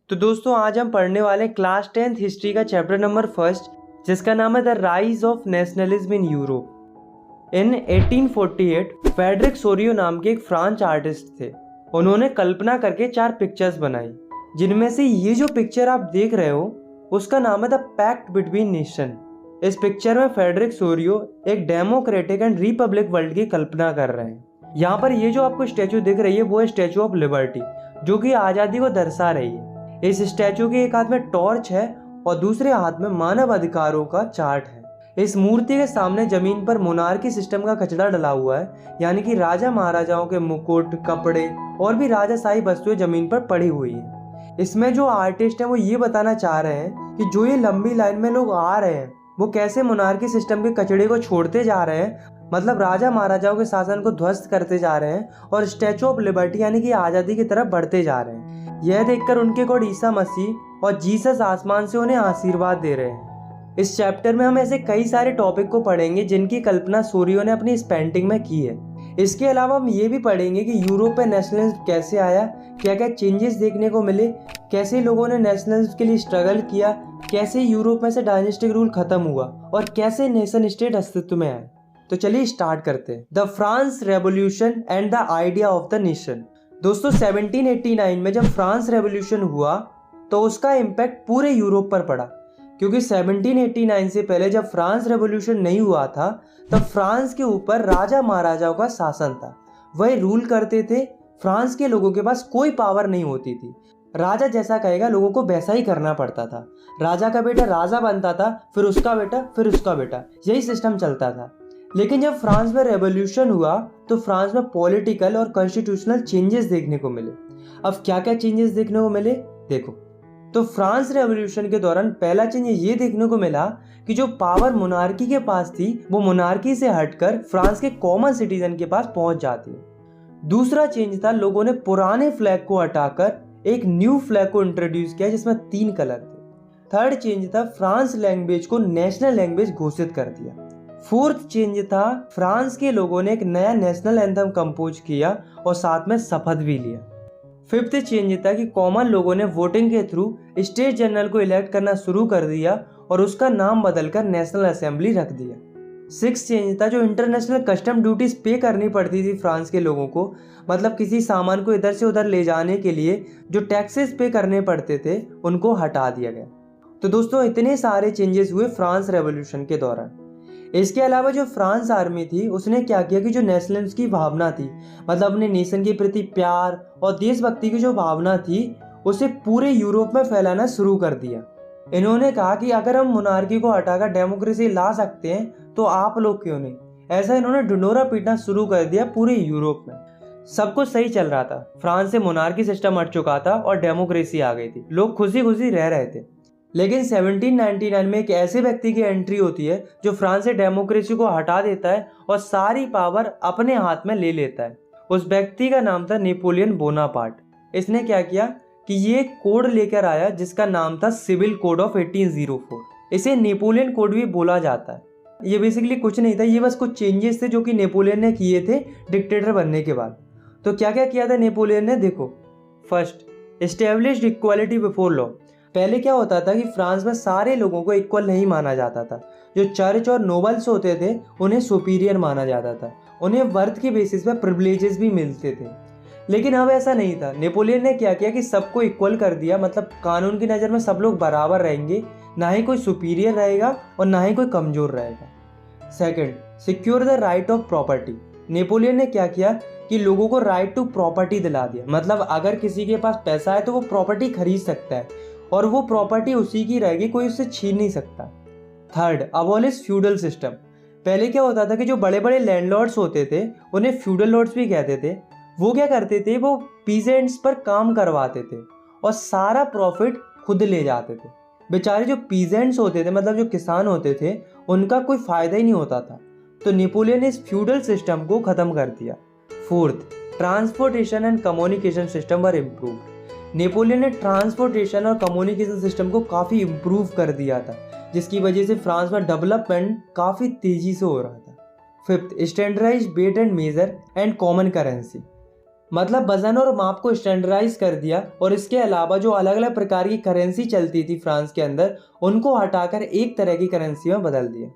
तो दोस्तों आज हम पढ़ने वाले क्लास 10th हिस्ट्री का चैप्टर नंबर फर्स्ट, जिसका नाम है the rise of nationalism in Europe. In 1848 Frederick Sorio नाम के एक फ्रांच आर्टिस्ट थे। उन्होंने कल्पना करके 4 पिक्चर्स बनाई, जिनमें से ये जो पिक्चर आप देख रहे हो उसका नाम है द पैक्ट बिटवीन नेशन। इस पिक्चर में फेडरिक सोरियो एक डेमोक्रेटिक एंड रिपब्लिक वर्ल्ड की कल्पना कर रहे हैं। यहाँ पर ये जो आपको स्टैचू दिख रही है वो है स्टैचू ऑफ लिबर्टी, जो कि आज़ादी को दर्शा रही है। इस स्टैचू के एक हाथ में टॉर्च है और दूसरे हाथ में मानव अधिकारों का चार्ट है। इस मूर्ति के सामने जमीन पर मोनार्की सिस्टम का कचरा डला हुआ है, यानी कि राजा महाराजाओं के मुकुट, कपड़े और भी राजाशाही वस्तुएं जमीन पर पड़ी हुई हैं। इसमें जो आर्टिस्ट है वो ये बताना चाह रहे हैं कि जो ये लंबी लाइन में लोग आ रहे हैं वो कैसे मोनार्की सिस्टम के कचड़े को छोड़ते जा रहे हैं, मतलब राजा महाराजाओं के शासन को ध्वस्त करते जा रहे हैं और स्टैचू ऑफ लिबर्टी यानी कि आज़ादी की तरफ बढ़ते जा रहे हैं। यह देखकर उनके गॉड ईसा मसीह और जीसस आसमान से उन्हें आशीर्वाद दे रहे हैं। इस चैप्टर में हम ऐसे कई सारे टॉपिक को पढ़ेंगे जिनकी कल्पना सोरियो ने अपनी इस पेंटिंग में की है। इसके अलावा हम ये भी पढ़ेंगे कि यूरोप में नेशनलिज्म कैसे आया, क्या क्या चेंजेस देखने को मिले, कैसे लोगों ने नेशनलिज्म के लिए स्ट्रगल किया, कैसे यूरोप में से डायनेस्टिक रूल खत्म हुआ और कैसे नेशन स्टेट अस्तित्व में आए। तो चलिए स्टार्ट करते हैं। The France revolution and the idea of the nation. दोस्तों 1789 में जब फ्रांस रेवोल्यूशन हुआ तो उसका इम्पैक्ट पूरे यूरोप पर पड़ा, क्योंकि 1789 से पहले जब फ्रांस रेवोल्यूशन नहीं हुआ था तब फ्रांस के ऊपर राजा महाराजाओं का शासन था। वही रूल करते थे। फ्रांस के लोगों के पास कोई पावर नहीं होती थी। राजा जैसा कहेगा लोगों को वैसा ही करना पड़ता था। राजा का बेटा राजा बनता था, फिर उसका बेटा, फिर उसका बेटा, यही सिस्टम चलता था। लेकिन जब फ्रांस में रेवोल्यूशन हुआ तो फ्रांस में पॉलिटिकल और कॉन्स्टिट्यूशनल चेंजेस देखने को मिले। अब क्या क्या चेंजेस देखने को मिले देखो। तो फ्रांस रेवोल्यूशन के दौरान पहला चेंज ये देखने को मिला कि जो पावर मोनार्की के पास थी वो मोनार्की से हटकर फ्रांस के कॉमन सिटीजन के पास पहुंच जाती है। दूसरा चेंज था लोगों ने पुराने फ्लैग को हटाकर एक न्यू फ्लैग को इंट्रोड्यूस किया जिसमें 3 कलर थे। थर्ड चेंज था फ्रांस लैंग्वेज को नेशनल लैंग्वेज घोषित कर दिया। फोर्थ चेंज था फ्रांस के लोगों ने एक नया नेशनल एंथम कंपोज किया और साथ में शपथ भी लिया। फिफ्थ चेंज था कि कॉमन लोगों ने वोटिंग के थ्रू स्टेट जनरल को इलेक्ट करना शुरू कर दिया और उसका नाम बदलकर नेशनल असेंबली रख दिया। सिक्स्थ चेंज था जो इंटरनेशनल कस्टम ड्यूटीज पे करनी पड़ती थी फ्रांस के लोगों को, मतलब किसी सामान को इधर से उधर ले जाने के लिए जो टैक्सेस पे करने पड़ते थे उनको हटा दिया गया। तो दोस्तों इतने सारे चेंजेस हुए फ्रांस रेवोल्यूशन के दौरान। इसके अलावा जो फ्रांस आर्मी थी उसने क्या किया कि जो नेशनलिज्म की भावना थी, मतलब अपने नेशन के प्रति प्यार और देशभक्ति की जो भावना थी उसे पूरे यूरोप में फैलाना शुरू कर दिया। इन्होंने कहा कि अगर हम मोनार्की को हटाकर डेमोक्रेसी ला सकते हैं तो आप लोग क्यों नहीं। ऐसा इन्होंने ढिंढोरा पीटना शुरू कर दिया पूरे यूरोप में। सब कुछ सही चल रहा था, फ्रांस से मोनार्की सिस्टम हट चुका था और डेमोक्रेसी आ गई थी, लोग खुशी खुशी रह रहे थे। लेकिन 1799 में एक ऐसे व्यक्ति की एंट्री होती है जो फ्रांस से डेमोक्रेसी को हटा देता है और सारी पावर अपने हाथ में ले लेता है। उस व्यक्ति का नाम था नेपोलियन बोनापार्ट। इसने क्या किया कि ये कोड लेकर आया जिसका नाम था सिविल कोड ऑफ 1804। इसे नेपोलियन कोड भी बोला जाता है। ये बेसिकली कुछ नहीं था, ये बस कुछ चेंजेस थे जो कि नेपोलियन ने किए थे डिक्टेटर बनने के बाद। तो क्या क्या किया था नेपोलियन ने देखो। First, established equality before law. पहले क्या होता था कि फ्रांस में सारे लोगों को इक्वल नहीं माना जाता था। जो चर्च और नोबल्स होते थे उन्हें सुपीरियर माना जाता था, उन्हें वर्थ के बेसिस पे प्रिविलेजेस भी मिलते थे। लेकिन अब ऐसा नहीं था। नेपोलियन ने क्या किया कि सबको इक्वल कर दिया, मतलब कानून की नज़र में सब लोग बराबर रहेंगे, ना ही कोई सुपीरियर रहेगा और ना ही कोई कमज़ोर रहेगा। Second, secure the right of property. Napoleon ने क्या किया कि लोगों को राइट टू प्रॉपर्टी दिला दिया, मतलब अगर किसी के पास पैसा है तो वो प्रॉपर्टी खरीद सकता है और वो प्रॉपर्टी उसी की रहेगी, कोई उससे छीन नहीं सकता। Third, abolish feudal system. पहले क्या होता था कि जो बड़े बड़े लैंडलॉर्ड्स होते थे उन्हें फ्यूडल लॉर्ड्स भी कहते थे। वो क्या करते थे, वो पीजेंट्स पर काम करवाते थे और सारा प्रॉफिट खुद ले जाते थे। बेचारे जो पीजेंट्स होते थे, मतलब जो किसान होते थे, उनका कोई फायदा ही नहीं होता था। तो नेपोलियन ने इस फ्यूडल सिस्टम को खत्म कर दिया। Fourth, transportation and communication system were improved. Napoleon ने ट्रांसपोर्टेशन और कम्युनिकेशन सिस्टम को काफ़ी इम्प्रूव कर दिया था, जिसकी वजह से फ्रांस में डेवलपमेंट काफ़ी तेज़ी से हो रहा था। Fifth, standardised weight and measure and common currency. मतलब वजन और माप को स्टैंडर्डाइज कर दिया और इसके अलावा जो अलग अलग प्रकार की करेंसी चलती थी फ्रांस के अंदर उनको हटाकर एक तरह की करेंसी में बदल दिया।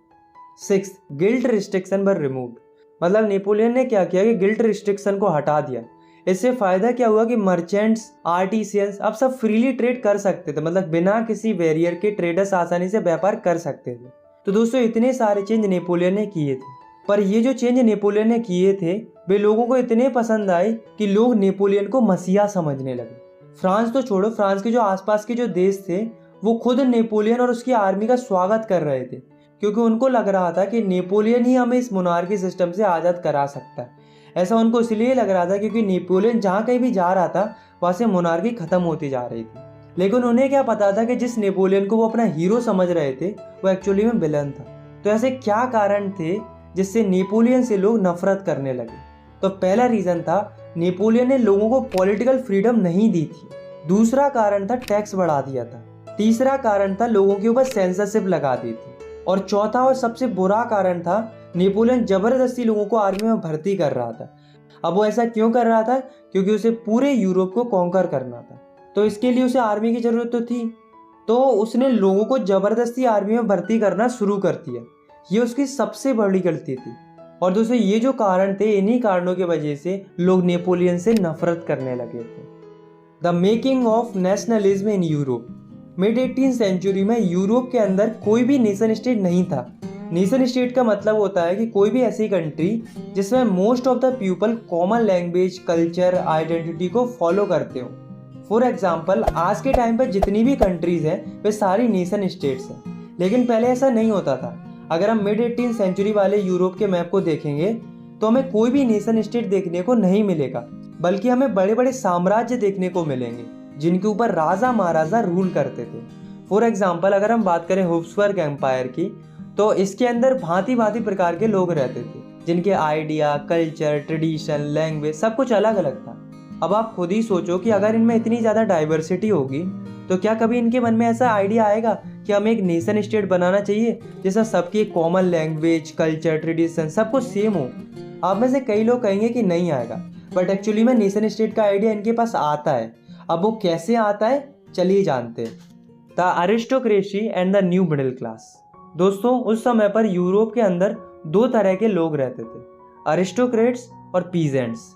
6. गिल्ड रिस्ट्रिक्शन वर रिमूव्ड। मतलब नेपोलियन ने क्या किया कि गिल्ड रिस्ट्रिक्शन को हटा दिया। इससे फायदा क्या हुआ कि मर्चेंट्स, आर्टिसियंस अब सब फ्रीली ट्रेड कर सकते थे, मतलब बिना किसी बैरियर के ट्रेडर्स आसानी से व्यापार कर सकते थे। तो दोस्तों इतने सारे चेंज नेपोलियन ने किए थे, पर ये जो चेंज नेपोलियन ने किए थे वे लोगों को इतने पसंद आए कि लोग नेपोलियन को मसीहा समझने लगे। फ्रांस तो छोड़ो, फ्रांस के जो आसपास के जो देश थे वो खुद नेपोलियन और उसकी आर्मी का स्वागत कर रहे थे, क्योंकि उनको लग रहा था कि नेपोलियन ही हमें इस मोनार्की सिस्टम से आज़ाद करा सकता है। ऐसा उनको इसलिए लग रहा था क्योंकि नेपोलियन जहाँ कहीं भी जा रहा था वहाँ से मोनार्की खत्म होती जा रही थी। लेकिन उन्हें क्या पता था कि जिस नेपोलियन को वो अपना हीरो समझ रहे थे वो एक्चुअली में विलन था। तो ऐसे क्या कारण थे जिससे नेपोलियन से लोग नफरत करने लगे? तो पहला रीज़न था नेपोलियन ने लोगों को पॉलिटिकल फ्रीडम नहीं दी थी। दूसरा कारण था टैक्स बढ़ा दिया था। तीसरा कारण था लोगों के ऊपर सेंसरशिप लगा दी थी। और चौथा और सबसे बुरा कारण था नेपोलियन जबरदस्ती लोगों को आर्मी में भर्ती कर रहा था। अब वो ऐसा क्यों कर रहा था? क्योंकि उसे पूरे यूरोप को कॉन्कर करना था, तो इसके लिए उसे आर्मी की जरूरत तो थी। तो उसने लोगों को जबरदस्ती आर्मी में भर्ती करना शुरू कर दिया। ये उसकी सबसे बड़ी गलती थी। और दोस्तों ये जो कारण थे, इन्हीं कारणों की वजह से लोग नेपोलियन से नफरत करने लगे थे। The making of nationalism in Europe. Mid 18th century में यूरोप के अंदर कोई भी नेशन स्टेट नहीं था। नेशन स्टेट का मतलब होता है कि कोई भी ऐसी कंट्री जिसमें most of the people common language, culture, identity को फॉलो करते हो। फॉर एग्जाम्पल आज के टाइम पर जितनी भी कंट्रीज हैं वे सारी नेशन स्टेट्स हैं, लेकिन पहले ऐसा नहीं होता था। अगर हम मिड 18th सेंचुरी वाले यूरोप के मैप को देखेंगे तो हमें कोई भी नेशन स्टेट देखने को नहीं मिलेगा, बल्कि हमें बड़े बड़े साम्राज्य देखने को मिलेंगे जिनके ऊपर राजा महाराजा रूल करते थे। फॉर एग्जाम्पल अगर हम बात करें हैब्सबर्ग एम्पायर की, तो इसके अंदर भांति भांति प्रकार के लोग रहते थे जिनके आइडिया, कल्चर, ट्रेडिशन, लैंग्वेज सब कुछ अलग अलग था। अब आप खुद ही सोचो कि अगर इनमें इतनी ज़्यादा डाइवर्सिटी होगी तो क्या कभी इनके मन में ऐसा आइडिया आएगा कि हमें एक नेशन स्टेट बनाना चाहिए जिसमें सबकी कॉमन लैंग्वेज, कल्चर, ट्रेडिशन सब कुछ सेम हो? आप में से कई लोग कहेंगे कि नहीं आएगा, बट एक्चुअली में नेशन स्टेट का आइडिया इनके पास आता है। अब वो कैसे आता है चलिए जानते हैं। The aristocracy and the new middle class. दोस्तों उस समय पर यूरोप के अंदर दो तरह के लोग रहते थे, अरिस्टोक्रेट्स और पीजेंट्स।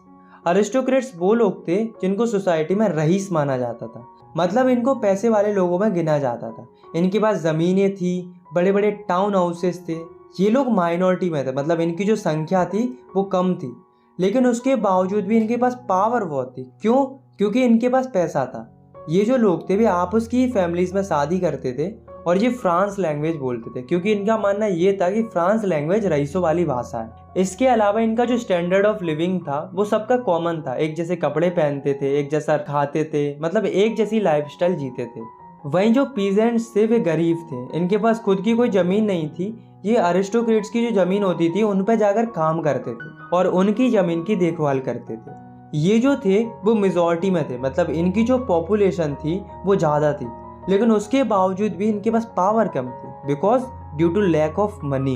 अरिस्टोक्रेट्स वो लोग थे जिनको सोसाइटी में रईस माना जाता था, मतलब इनको पैसे वाले लोगों में गिना जाता था। इनके पास ज़मीनें थी, बड़े बड़े टाउन हाउसेस थे। ये लोग माइनॉरिटी में थे, मतलब इनकी जो संख्या थी वो कम थी, लेकिन उसके बावजूद भी इनके पास पावर बहुत थी। क्यों? क्योंकि इनके पास पैसा था। ये जो लोग थे वे आपस की फैमिलीज में शादी करते थे और ये फ्रांस लैंग्वेज बोलते थे, क्योंकि इनका मानना ये था कि फ्रांस लैंग्वेज रईसों वाली भाषा है। इसके अलावा इनका जो स्टैंडर्ड ऑफ लिविंग था वो सबका कॉमन था। एक जैसे कपड़े पहनते थे, एक जैसा खाते थे, मतलब एक जैसी लाइफस्टाइल जीते थे। वहीं जो पीजेंट्स थे वे गरीब थे, इनके पास खुद की कोई ज़मीन नहीं थी। ये अरिस्टोक्रेट्स की जो ज़मीन होती थी उन पर जाकर काम करते थे और उनकी ज़मीन की देखभाल करते थे। ये जो थे वो मेजॉरिटी में थे, मतलब इनकी जो पॉपुलेशन थी वो ज़्यादा थी, लेकिन उसके बावजूद भी इनके पास पावर कम थी, because due to lack of money.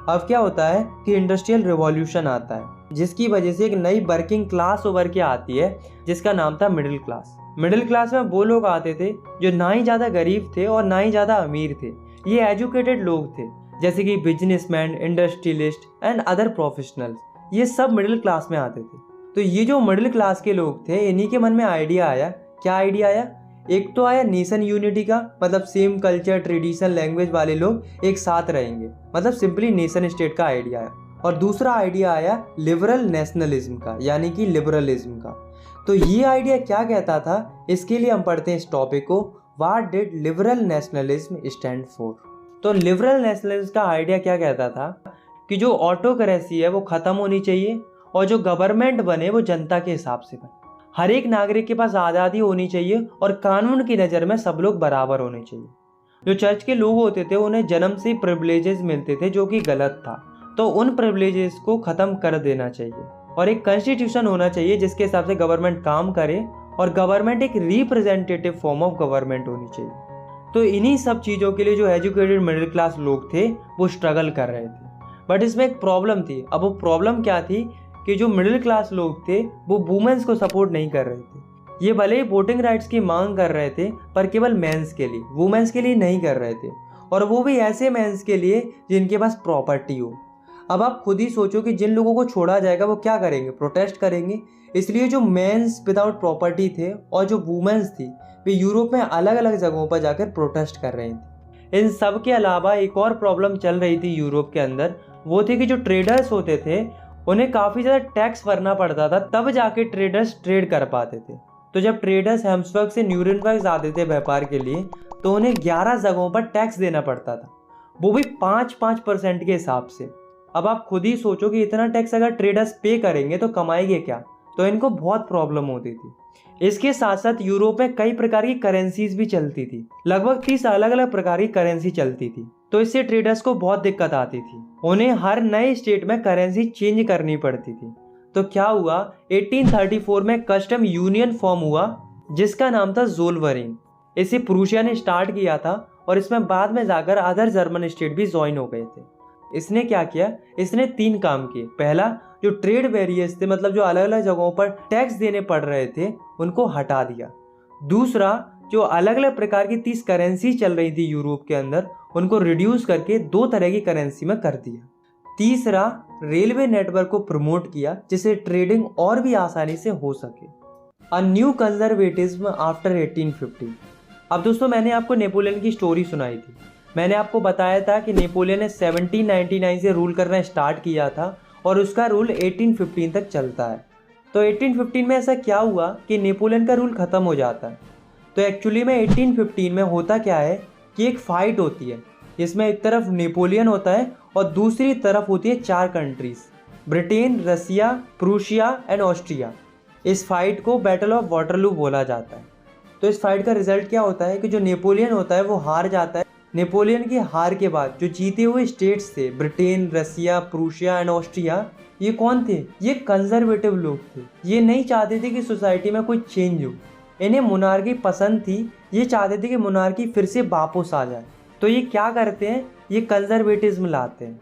अब क्या होता है कि इंडस्ट्रियल रिवॉल्यूशन आता है जिसकी वजह से एक नई वर्किंग क्लास उभर के आती है जिसका नाम था मिडिल क्लास। मिडिल क्लास में वो लोग आते थे जो ना ही ज़्यादा गरीब थे और ना ही ज़्यादा अमीर थे। ये एजुकेटेड लोग थे, जैसे कि businessman, industrialist and other professionals, ये सब मिडिल क्लास में आते थे। तो ये जो मिडिल क्लास के लोग थे इन्हीं के मन में आइडिया आया। क्या आइडिया आया? एक तो आया नेशन यूनिटी का, मतलब सेम कल्चर, ट्रेडिशन, लैंग्वेज वाले लोग एक साथ रहेंगे, मतलब सिंपली नेशन स्टेट का आइडिया आया। और दूसरा आइडिया आया लिबरल नेशनलिज्म का, यानी कि लिबरलिज्म का। तो ये आइडिया क्या कहता था, इसके लिए हम पढ़ते हैं इस टॉपिक को, what did liberal nationalism stand for. तो लिबरल नेशनलिज्म का आइडिया क्या कहता था कि जो ऑटोक्रेसी है वो खत्म होनी चाहिए और जो गवर्नमेंट बने वो जनता के हिसाब से बने। हर एक नागरिक के पास आज़ादी होनी चाहिए और कानून की नज़र में सब लोग बराबर होने चाहिए। जो चर्च के लोग होते थे उन्हें जन्म से प्रिविलेजेस मिलते थे जो कि गलत था, तो उन प्रिविलेजेस को ख़त्म कर देना चाहिए और एक कॉन्स्टिट्यूशन होना चाहिए जिसके हिसाब से गवर्नमेंट काम करे, और गवर्नमेंट एक रिप्रेजेंटेटिव फॉर्म ऑफ गवर्नमेंट होनी चाहिए। तो इन्हीं सब चीज़ों के लिए जो एजुकेटेड मिडिल क्लास लोग थे वो स्ट्रगल कर रहे थे, बट इसमें एक प्रॉब्लम थी। अब वो प्रॉब्लम क्या थी कि जो मिडिल क्लास लोग थे वो वुमेन्स को सपोर्ट नहीं कर रहे थे। ये भले ही वोटिंग राइट्स की मांग कर रहे थे पर केवल मेंस के लिए, वुमेन्स के लिए नहीं कर रहे थे, और वो भी ऐसे मेंस के लिए जिनके पास प्रॉपर्टी हो। अब आप खुद ही सोचो कि जिन लोगों को छोड़ा जाएगा वो क्या करेंगे, प्रोटेस्ट करेंगे। इसलिए जो मेंस विदाउट प्रॉपर्टी थे और जो वुमेन्स थी वे यूरोप में अलग अलग जगहों पर जाकर प्रोटेस्ट कर रही थी। इन सब के अलावा एक और प्रॉब्लम चल रही थी यूरोप के अंदर, वो थी कि जो ट्रेडर्स होते थे उन्हें काफ़ी ज़्यादा टैक्स भरना पड़ता था, तब जाके ट्रेडर्स ट्रेड कर पाते थे। तो जब ट्रेडर्स हेम्सबर्ग से न्यूरेनबर्ग आते थे व्यापार के लिए तो उन्हें 11 जगहों पर टैक्स देना पड़ता था, वो भी 5% के हिसाब से। अब आप खुद ही सोचो कि इतना टैक्स अगर ट्रेडर्स पे करेंगे तो कमाएंगे क्या, तो इनको बहुत प्रॉब्लम होती थी। इसके साथ साथ यूरोप में कई प्रकार की करेंसीज भी चलती थी, लगभग 30 अलग अलग प्रकार की करेंसी चलती थी, तो इससे ट्रेडर्स को बहुत दिक्कत आती थी। उन्हें हर नए स्टेट में करेंसी चेंज करनी पड़ती थी। तो क्या हुआ, 1834 में कस्टम यूनियन फॉर्म हुआ जिसका नाम था ज़ोलवरीन। इसे प्रूशिया ने स्टार्ट किया था और इसमें बाद में जाकर अदर जर्मन स्टेट भी ज्वाइन हो गए थे। इसने क्या किया, इसने 3 काम किए। पहला, जो ट्रेड बैरियर्स थे, मतलब जो अलग अलग जगहों पर टैक्स देने पड़ रहे थे, उनको हटा दिया। दूसरा, जो अलग अलग प्रकार की 30 करेंसी चल रही थी यूरोप के अंदर, उनको रिड्यूस करके 2 तरह की करेंसी में कर दिया। तीसरा, रेलवे नेटवर्क को प्रमोट किया जिससे ट्रेडिंग और भी आसानी से हो सके। A new conservatism after 1850। अब दोस्तों, मैंने आपको नेपोलियन की स्टोरी सुनाई थी। मैंने आपको बताया था कि नेपोलियन ने 1799 से रूल करना स्टार्ट किया था और उसका रूल 1815 तक चलता है। तो 1815 में ऐसा क्या हुआ कि नेपोलियन का रूल ख़त्म हो जाता है। तो एक्चुअली में 1815 में होता क्या है कि एक फ़ाइट होती है जिसमें एक तरफ नेपोलियन होता है और दूसरी तरफ होती है 4 countries, Britain, Russia, Prussia and Austria. इस फाइट को बैटल ऑफ वाटरलू बोला जाता है। तो इस फाइट का रिजल्ट क्या होता है कि जो नेपोलियन होता है वो हार जाता है। नेपोलियन की हार के बाद जो जीते हुए स्टेट्स थे, Britain, Russia, Prussia and Austria, ये कौन थे, ये कंजर्वेटिव लोग थे। ये नहीं चाहते थे कि सोसाइटी में कोई चेंज हो, इन्हें मोनार्की पसंद थी, ये चाहते थे कि मोनार्की फिर से वापस आ जाए। तो ये क्या करते हैं, ये कंजर्वेटिज्म लाते हैं।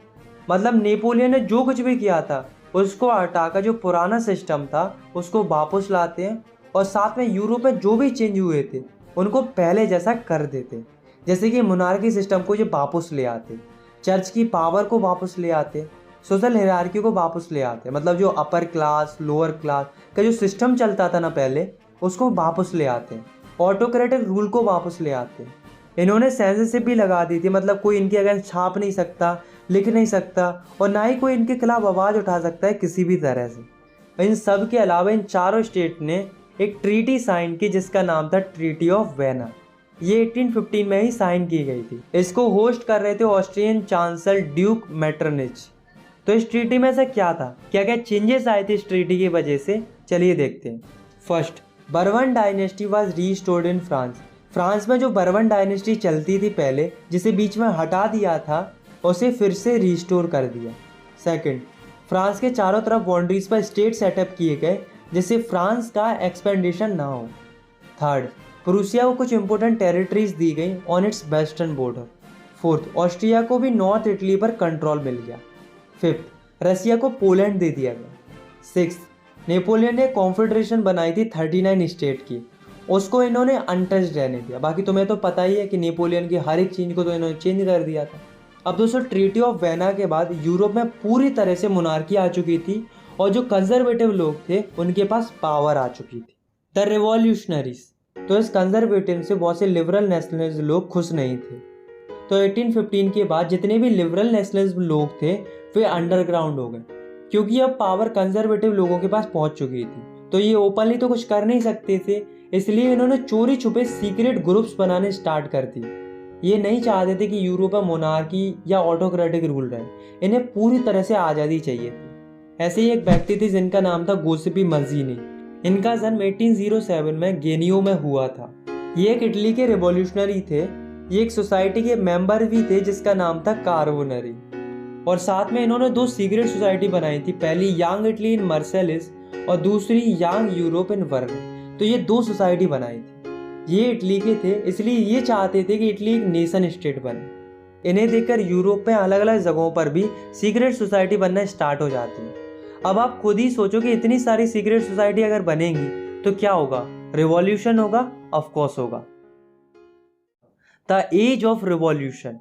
मतलब नेपोलियन ने जो कुछ भी किया था उसको हटाकर जो पुराना सिस्टम था उसको वापस लाते हैं, और साथ में यूरोप में जो भी चेंज हुए थे उनको पहले जैसा कर देते। जैसे कि मोनार्की सिस्टम को ये वापस ले आते, चर्च की पावर को वापस ले आते, सोशल हायरार्की को वापस ले आते, मतलब जो अपर क्लास लोअर क्लास का जो सिस्टम चलता था ना पहले, उसको वापस ले आते हैं, ऑटोक्रेटिक रूल को वापस ले आते हैं। इन्होंने सेंसरशिप भी लगा दी थी, मतलब कोई इनके अगेंस्ट छाप नहीं सकता, लिख नहीं सकता, और ना ही कोई इनके खिलाफ आवाज़ उठा सकता है किसी भी तरह से। इन सब के अलावा इन चारों स्टेट ने एक ट्रीटी साइन की जिसका नाम था ट्रीटी ऑफ वेना। ये 1815 में ही साइन की गई थी। इसको होस्ट कर रहे थे ऑस्ट्रियन चांसलर ड्यूक मेटरनिच। तो इस ट्रीटी में ऐसा क्या था, क्या क्या चेंजेस आए थे इस ट्रीटी की वजह से, चलिए देखते हैं। First, bourbon dynasty was restored in France. France में जो बर्बन डायनेस्टी चलती थी पहले, जिसे बीच में हटा दिया था, उसे फिर से रीस्टोर कर दिया। सेकंड, फ्रांस के चारों तरफ बाउंड्रीज पर स्टेट सेटअप किए गए जिससे फ्रांस का एक्सपेंडिशन ना हो। थर्ड, प्रूसिया को कुछ इंपॉर्टेंट टेरिटरीज दी गई on it's western border. Fourth, Austria को भी नॉर्थ इटली पर कंट्रोल मिल गया। फिफ्थ, रसिया को पोलैंड दे दिया गया। सिक्स्थ, नेपोलियन ने कॉन्फेडरेशन बनाई थी 39 स्टेट की, उसको इन्होंने अनटच्ड रहने दिया। बाकी तुम्हें तो पता ही है कि नेपोलियन की हर एक चीज़ को तो इन्होंने चेंज कर दिया था। अब दोस्तों, ट्रीटी ऑफ वेना के बाद यूरोप में पूरी तरह से मोनार्की आ चुकी थी और जो कंजर्वेटिव लोग थे उनके पास पावर आ चुकी थी। The revolutionaries. तो इस कंजर्वेटिव से बहुत से लिबरल नेशनलिस्ट लोग खुश नहीं थे। तो 1815 के बाद जितने भी लिबरल नेशनलिस्ट लोग थे वे अंडरग्राउंड हो गए, क्योंकि अब पावर कंजर्वेटिव लोगों के पास पहुंच चुकी थी। तो ये ओपनली तो कुछ कर नहीं सकते थे, इसलिए इन्होंने चोरी छुपे सीक्रेट ग्रुप्स बनाने स्टार्ट कर दिए। ये नहीं चाहते थे कि यूरोप में मोनार्की या ऑटोक्रेटिक रूल रहे, इन्हें पूरी तरह से आज़ादी चाहिए थी। ऐसे ही एक व्यक्ति थे जिनका नाम था गोसिपी मज़ीनी। इनका जन्म 1807 में गेनियो में हुआ था। ये एक इटली के रिवॉल्यूशनरी थे। ये एक सोसाइटी के मेंबर भी थे जिसका नाम था कार्बोनरी, और साथ में इन्होंने 2 सीक्रेट सोसाइटी बनाई थी, पहली यंग इटली इन मार्सेलिस और दूसरी यंग यूरोप इन वर्न। तो ये 2 सोसाइटी बनाई थी। ये इटली के थे, इसलिए ये चाहते थे कि इटली एक नेशन स्टेट बने। इन्हें देखकर यूरोप में अलग अलग जगहों पर भी सीक्रेट सोसाइटी बनना स्टार्ट हो जाती है। अब आप खुद ही सोचो कि इतनी सारी सीक्रेट सोसाइटी अगर बनेंगी तो क्या होगा? रिवॉल्यूशन होगा, ऑफ कोर्स होगा। द एज ऑफ रिवॉल्यूशन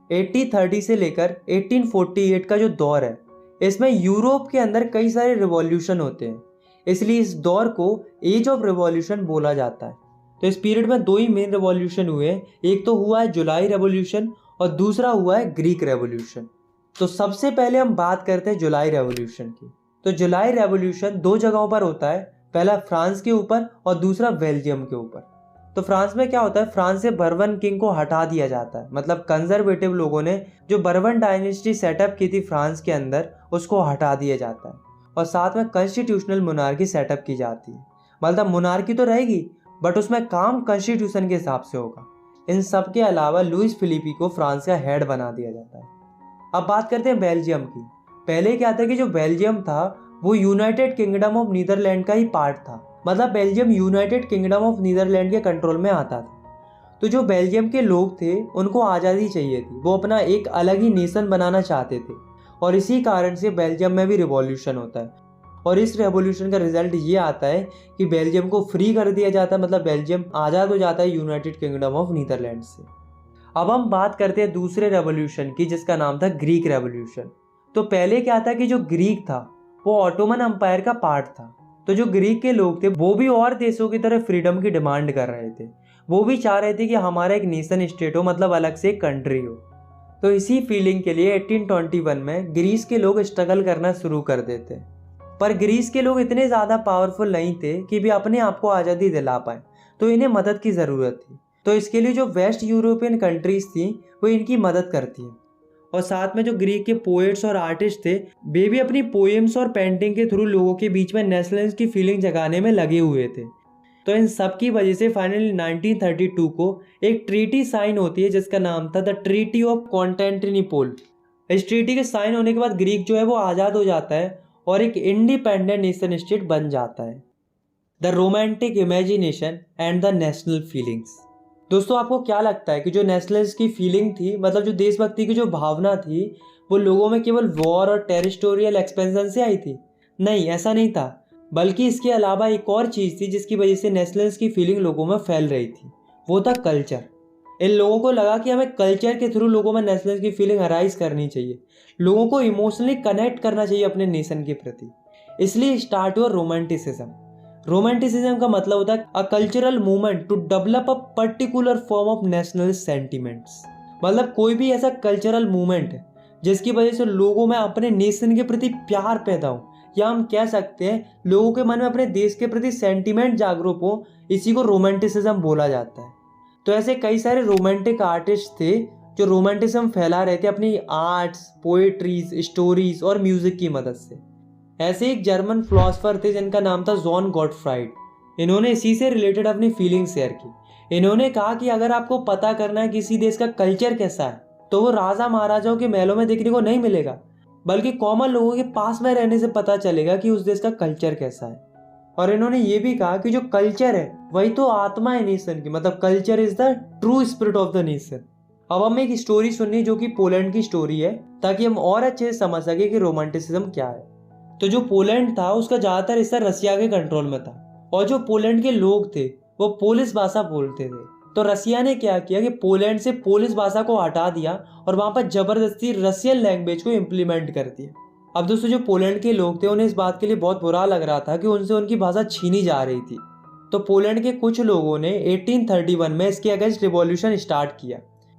1830 से लेकर 1848 का जो दौर है, इसमें यूरोप के अंदर कई सारे रिवॉल्यूशन होते हैं, इसलिए इस दौर को एज ऑफ रिवॉल्यूशन बोला जाता है। तो इस पीरियड में दो ही मेन रिवॉल्यूशन हुए हैं, एक तो हुआ है जुलाई रेवोल्यूशन और दूसरा हुआ है ग्रीक रेवोल्यूशन। तो सबसे पहले हम बात करते हैं जुलाई रेवोल्यूशन की। तो जुलाई रेवोल्यूशन दो जगहों पर होता है, पहला फ्रांस के ऊपर और दूसरा बेल्जियम के ऊपर। तो फ्रांस में क्या होता है, फ्रांस से बर्बन किंग को हटा दिया जाता है, मतलब कंजर्वेटिव लोगों ने जो बर्बन डायनेस्टी सेटअप की थी फ्रांस के अंदर, उसको हटा दिया जाता है और साथ में कॉन्स्टिट्यूशनल मोनार्की सेटअप की जाती है। मतलब मोनार्की तो रहेगी बट उसमें काम कॉन्स्टिट्यूशन के हिसाब से होगा। इन सब के अलावा लुइस फिलिपी को फ्रांस का हेड बना दिया जाता है। अब बात करते हैं बेल्जियम की। पहले क्या था कि जो बेल्जियम था वो यूनाइटेड किंगडम ऑफ नीदरलैंड का ही पार्ट था, मतलब Belgium United Kingdom of Netherland के कंट्रोल में आता था। तो जो बेल्जियम के लोग थे उनको आज़ादी चाहिए थी, वो अपना एक अलग ही नेशन बनाना चाहते थे और इसी कारण से बेल्जियम में भी रिवॉल्यूशन होता है और इस रेवोल्यूशन का रिजल्ट ये आता है कि बेल्जियम को फ्री कर दिया जाता है, मतलब बेल्जियम आज़ाद हो जाता है यूनाइटेड किंगडम ऑफ नीदरलैंड से। अब हम बात करते हैं दूसरे रेवोल्यूशन की जिसका नाम था ग्रीक रेवोल्यूशन। तो पहले क्या था कि जो ग्रीक था वो ऑटोमन एम्पायर का पार्ट था। तो जो ग्रीक के लोग थे वो भी और देशों की तरह फ्रीडम की डिमांड कर रहे थे, वो भी चाह रहे थे कि हमारा एक नेशन स्टेट हो, मतलब अलग से एक कंट्री हो। तो इसी फीलिंग के लिए 1821 में ग्रीस के लोग स्ट्रगल करना शुरू कर देते, पर ग्रीस के लोग इतने ज़्यादा पावरफुल नहीं थे कि भी अपने आप को आज़ादी दिला पाए, तो इन्हें मदद की ज़रूरत थी। तो इसके लिए जो वेस्ट यूरोपियन कंट्रीज़ थी वो इनकी मदद करती हैं और साथ में जो ग्रीक के पोएट्स और आर्टिस्ट थे वे भी अपनी पोएम्स और पेंटिंग के थ्रू लोगों के बीच में नेशनलिज्म की फीलिंग जगाने में लगे हुए थे। तो इन सब की वजह से फाइनली 1932 को एक ट्रीटी साइन होती है जिसका नाम था द ट्रीटी ऑफ कॉन्स्टेंटिनोपल। इस ट्रीटी के साइन होने के बाद ग्रीक जो है वो आज़ाद हो जाता है और एक इंडिपेंडेंट नेशन स्टेट बन जाता है। The romantic imagination and the national feelings. दोस्तों आपको क्या लगता है कि जो नेशनलिस्ट की फीलिंग थी, मतलब जो देशभक्ति की जो भावना थी, वो लोगों में केवल वॉर और टेरिटोरियल एक्सपेंशन से आई थी? नहीं, ऐसा नहीं था, बल्कि इसके अलावा एक और चीज़ थी जिसकी वजह से नेशनलिस्ट की फीलिंग लोगों में फैल रही थी, वो था कल्चर। इन लोगों को लगा कि हमें कल्चर के थ्रू लोगों में नेशनलिस्ट की फीलिंग अराइज करनी चाहिए, लोगों को इमोशनली कनेक्ट करना चाहिए अपने नेशन के प्रति, इसलिए स्टार्ट हुआ रोमांटिसिज्म। रोमांटिसिज्म का मतलब होता है a cultural movement to develop a particular form of national sentiments. मतलब कोई भी ऐसा कल्चरल मूवमेंट है जिसकी वजह से लोगों में अपने नेशन के प्रति प्यार पैदा हो, या हम कह सकते हैं लोगों के मन में अपने देश के प्रति सेंटिमेंट जागरूक हो, इसी को रोमांटिसिज्म बोला जाता है। तो ऐसे कई सारे रोमांटिक आर्टिस्ट थे जो रोमांटिज्म फैला रहे थे अपनी आर्ट्स, पोएट्रीज, स्टोरीज और म्यूजिक की मदद से। ऐसे एक जर्मन फिलोसोफर थे जिनका नाम था जॉन गॉटफ्राइड। इन्होंने इसी से रिलेटेड अपनी फीलिंग शेयर की। इन्होंने कहा कि अगर आपको पता करना है किसी देश का कल्चर कैसा है तो वो राजा महाराजाओं के महलों में देखने को नहीं मिलेगा, बल्कि कॉमन लोगों के पास में रहने से पता चलेगा कि उस देश का कल्चर कैसा है। और इन्होंने ये भी कहा कि जो कल्चर है वही तो आत्मा है नेशन की, मतलब culture is the true spirit of the nation. अब हमें एक स्टोरी सुननी जो कि पोलैंड की स्टोरी है, ताकि हम और अच्छे से समझ सके कि रोमांटिसिज्म क्या है। तो जो पोलैंड था उसका ज़्यादातर हिस्सा रसिया के कंट्रोल में था और जो पोलैंड के लोग थे वो पोलिश भाषा बोलते थे। तो रसिया ने क्या किया कि पोलैंड से पोलिश भाषा को हटा दिया और वहाँ पर जबरदस्ती रसियन लैंग्वेज को इम्प्लीमेंट कर दिया। अब दोस्तों जो पोलैंड के लोग थे उन्हें इस बात के लिए बहुत बुरा लग रहा था कि उनसे उनकी भाषा छीनी जा रही थी। तो पोलैंड के कुछ लोगों ने 1831 में इसके अगेंस्ट रिवॉल्यूशन स्टार्ट किया।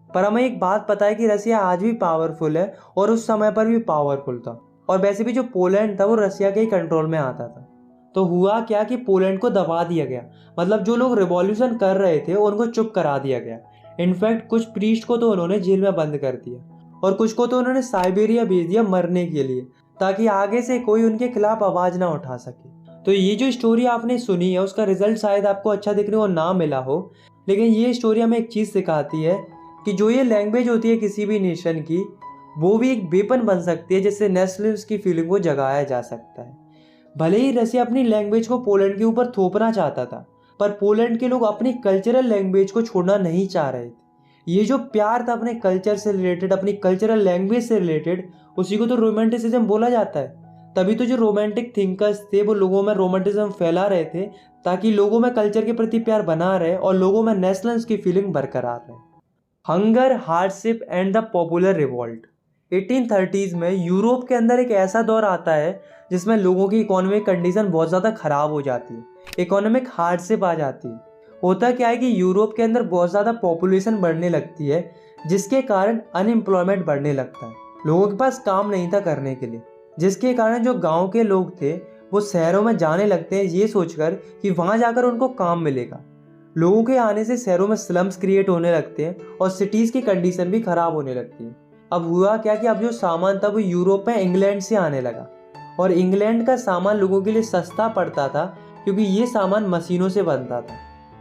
पर हमें एक बात पता है कि रसिया आज भी पावरफुल है और उस समय पर भी पावरफुल था, और वैसे भी जो पोलैंड था वो रसिया के ही कंट्रोल में आता था। तो हुआ क्या कि पोलैंड को दबा दिया गया, मतलब जो लोग रिवॉल्यूशन कर रहे थे उनको चुप करा दिया गया। इनफैक्ट कुछ प्रीस्ट को तो उन्होंने जेल में बंद कर दिया और कुछ को तो उन्होंने साइबेरिया भेज दिया मरने के लिए, ताकि आगे से कोई उनके खिलाफ आवाज ना उठा सके। तो ये जो स्टोरी आपने सुनी है उसका रिजल्ट शायद आपको अच्छा देखने को ना मिला हो, लेकिन ये स्टोरी हमें एक चीज़ सिखाती है कि जो ये लैंग्वेज होती है किसी भी नेशन की, वो भी एक वेपन बन सकती है जिससे नेशनलिज्म की फीलिंग को जगाया जा सकता है। भले ही रसिया अपनी लैंग्वेज को पोलैंड के ऊपर थोपना चाहता था, पर पोलैंड के लोग अपनी कल्चरल लैंग्वेज को छोड़ना नहीं चाह रहे थे। ये जो प्यार था अपने कल्चर से रिलेटेड, अपनी कल्चरल लैंग्वेज से रिलेटेड, उसी को तो रोमांटिसिज्म बोला जाता है। तभी तो जो रोमांटिक थिंकर्स थे वो लोगों में रोमांटिज्म फैला रहे थे, ताकि लोगों में कल्चर के प्रति प्यार बना रहे और लोगों में नेशनल्स की फीलिंग बरकरार रहे। Hunger, hardship and the popular revolt. 1830s में यूरोप के अंदर एक ऐसा दौर आता है जिसमें लोगों की इकोनॉमिक कंडीशन बहुत ज़्यादा ख़राब हो जाती है, इकोनॉमिक हार्डशिप आ जाती है। होता क्या है कि यूरोप के अंदर बहुत ज़्यादा पॉपुलेशन बढ़ने लगती है, जिसके कारण अनएम्प्लॉयमेंट बढ़ने लगता है। लोगों के पास काम नहीं था करने के लिए, जिसके कारण जो गांव के लोग थे वो शहरों में जाने लगते हैं ये सोचकर कि वहाँ जाकर उनको काम मिलेगा। लोगों के आने से शहरों में स्लम्स क्रिएट होने लगते हैं और सिटीज़ की कंडीशन भी ख़राब होने लगती है। अब हुआ क्या कि अब जो सामान था वो यूरोप में इंग्लैंड से आने लगा, और इंग्लैंड का सामान लोगों के लिए सस्ता पड़ता था क्योंकि ये सामान मशीनों से बनता था,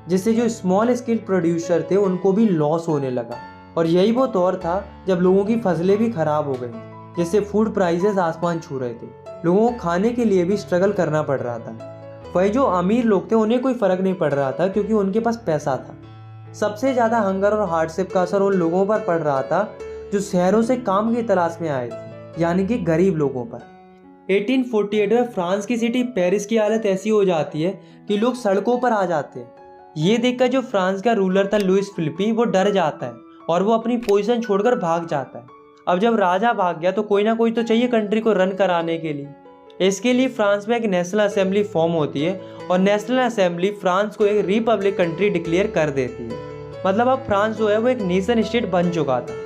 जिससे जो स्मॉल स्केल प्रोड्यूसर थे उनको भी लॉस होने लगा। और यही वो दौर था जब लोगों की फसलें भी खराब हो गई, जिससे फूड प्राइसेस आसमान छू रहे थे। लोगों को खाने के लिए भी स्ट्रगल करना पड़ रहा था। वही जो अमीर लोग थे उन्हें कोई फर्क नहीं पड़ रहा था क्योंकि उनके पास पैसा था। सबसे ज़्यादा हंगर और हार्डशिप का असर उन लोगों पर पड़ रहा था जो शहरों से काम की तलाश में आए थे, यानी कि गरीब लोगों पर। 1848 में फ्रांस की सिटी पेरिस की हालत ऐसी हो जाती है कि लोग सड़कों पर आ जाते हैं। ये देखकर जो फ्रांस का रूलर था लुइस फिलिपी, वो डर जाता है और वो अपनी पोजीशन छोड़कर भाग जाता है। अब जब राजा भाग गया तो कोई ना कोई तो चाहिए कंट्री को रन कराने के लिए। इसके लिए फ्रांस में एक नेशनल असेंबली फॉर्म होती है और नेशनल असेंबली फ्रांस को एक रिपब्लिक कंट्री डिक्लेयर कर देती है। मतलब अब फ्रांस जो है वो एक नेशन स्टेट बन चुका था।